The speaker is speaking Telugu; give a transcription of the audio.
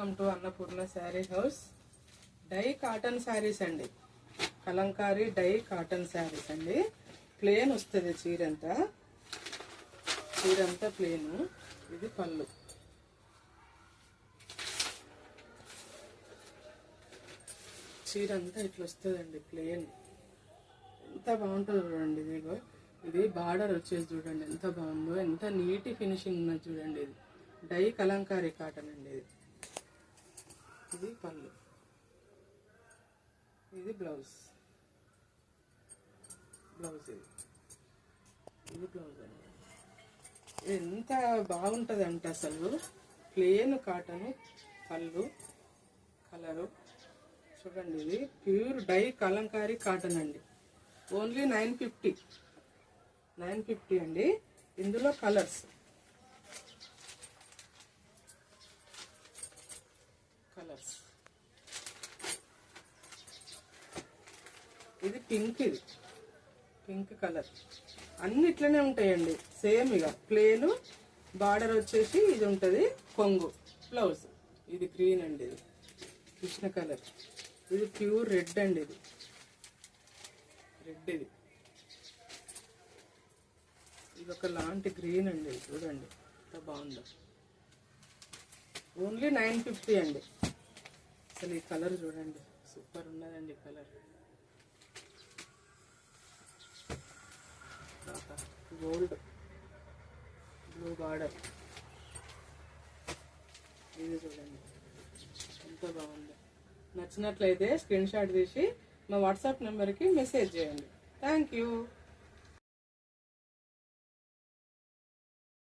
Welcome to Annapurna sari house. Dye cotton saris అండి, కలంకారీ డై కాటన్ శారీస్ అండి. ప్లేన్ వస్తుంది చీరంతా ప్లేన్. ఇది పళ్ళు. చీరంతా ఇట్లా వస్తుందండి ప్లేన్. ఎంత బాగుంటుందో చూడండి. ఇదిగో ఇది బార్డర్ వచ్చేసి చూడండి ఎంత బాగుందో, ఎంత నీట్ ఫినిషింగ్ ఉన్నది చూడండి. ఇది డై కలంకారీ కాటన్ అండి. ఇది పళ్ళు, ఇది బ్లౌజ్. ఇది బ్లౌజ్ అండి. ఇది ఎంత బాగుంటుంది అంటే అసలు ప్లేన్ కాటన్, పళ్ళు కలరు చూడండి. ఇది ప్యూర్ డై కలంకారీ కాటన్ అండి. ఓన్లీ 950 అండి. ఇందులో కలర్స్ ఇది పింక్ కలర్. అన్ని ఇట్లనే ఉంటాయండి సేమ్. ఇక ప్లేను, బార్డర్ వచ్చేసి ఇది ఉంటుంది, కొంగు, బ్లౌజ్. ఇది గ్రీన్ అండి, ఇది కృష్ణ కలర్. ఇది ప్యూర్ రెడ్ అండి. ఇది ఒక లాంటి గ్రీన్ అండి. చూడండి ఎంత బాగుందో. ఓన్లీ 950 అండి. అసలు ఈ కలర్ చూడండి, సూపర్ ఉన్నదండి కలర్. Gold blue border. ఇది చూడండి ఎంత బాగుందో. నచ్చినట్లయితే స్క్రీన్ షాట్ తీసి మా వాట్సాప్ నెంబర్కి మెసేజ్ చేయండి. Thank you.